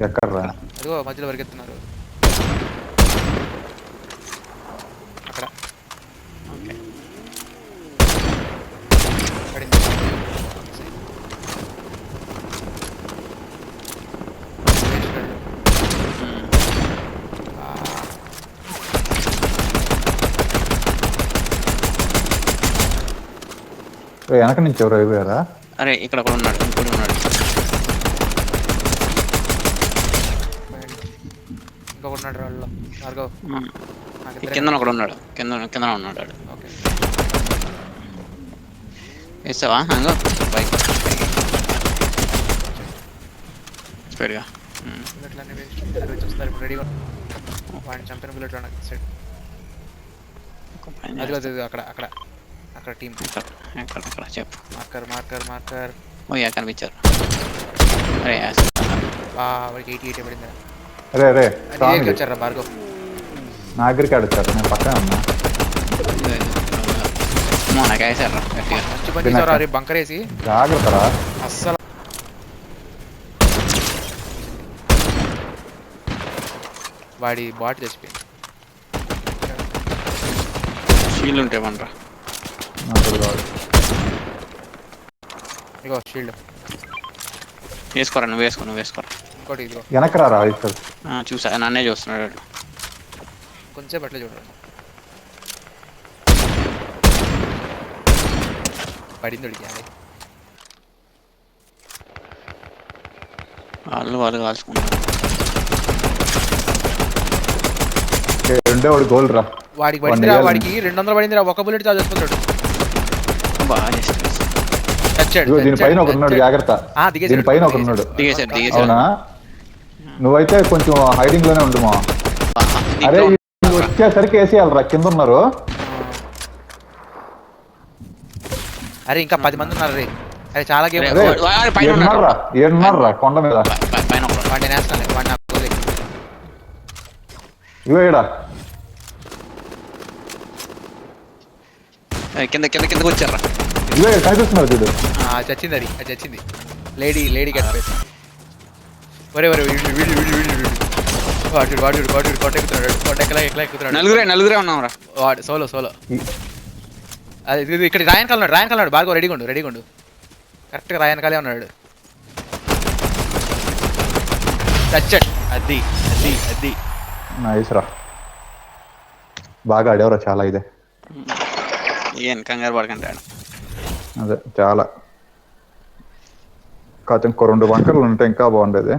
ఎక్కడ్రా? అదిగో మధ్యలో పరిగెత్తున్నారు అక్కడ. ఓకే పడింది. వెనక నుంచి ఎవరు అయిపోయారా? అరే ఇక్కడ కూడా ఉన్నాడు, ఇంకోటి ఉన్నాడు. ఇంకొకటి ఉన్నాడు రాళ్ళలో. భార్గవ్ కింద ఒకడు ఉన్నాడు, కింద ఉన్నాడు వాడు. ఓకే వేస్తావా హంగో బైక్ స్పీడ్గా. బుల్లెట్లన్నీ వేస్ట్ వస్తారు ఇప్పుడు రెడీగా. వాడిని చంపిన బుల్లెట్ సైడ్ అది అక్కడ అక్కడ అక్కడ టీం ఎక్కడ చెప్పు. Marker marker marker. Oh yeah కనిపించారు. అరే వాడికి 88 పడిందా? అరే రే వచ్చారా భార్గవ్? నా దగ్గరికి ఆడొచ్చారు, నేను పక్కనే ఉన్నా. నాకు వేసారా గట్టిగా. మంచి పని చేసారా అరే బంకర్ వేసి. జాగ్రత్తరా. అస్సలు వాడి బాట్ చచ్చిపోయింది. షీల్డ్ ఉంటే మనరా. ఇగో షీల్డ్ వేసుకోరా, నువ్వు వేసుకోరా. ఇంకోటి ఇదిగో వెనకరారా? చూసా, నన్నే చూస్తున్నాడు. కొంచెం అట్లా చూడండి. పడింది అడిగి వాళ్ళు కాల్చుకున్నారు. రెండో వాడు గోల్ రా. వాడికి పడిందిరా, వాడికి 200 పడిందిరా. ఒక బుల్లెట్ చాలు చచ్చిపోతాడు. బాగా దీనిపైన ఒక ఉన్నాడు, జాగ్రత్త. దీనిపైన ఒక ఉన్నాడు. అవునా? నువ్వైతే కొంచెం హైడింగ్ లోనే ఉండుమా. అరే వచ్చేసరికి వేసేయాలరా, కింద ఉన్నారు. అరే ఇంకా 10 మంది ఉన్నారు రే. అరే చాలా గేమ్. ఏడున్నారా కొండ మీద? వాడిని వేస్తాను, వాడిని నాకు గోలే. కిందకి వచ్చారా? ఇవే కనిపిస్తున్నారు చూడు. చచ్చింది అది చచ్చింది. లేడీ కట్టిపోయింది. ఒరే వీళ్ళు వాడు కొట్టెక్కుతున్నాడు. నలుగురే ఉన్నాంరా. వాడు సోలో అది ఇక్కడ రాయన్ కాలన్నాడు. బాగా రెడీగా ఉండు. కరెక్ట్గా రాయన్ కాలే ఉన్నాడు. టచ్చడ్. అది నైస్ రా, బాగా ఆడేవరా. చాలా ఇదే ఏం కంగారు పడకండి. అదే చాలా కాదు, ఇంకో 2 బంకర్లు ఉంటే ఇంకా బాగుండేది.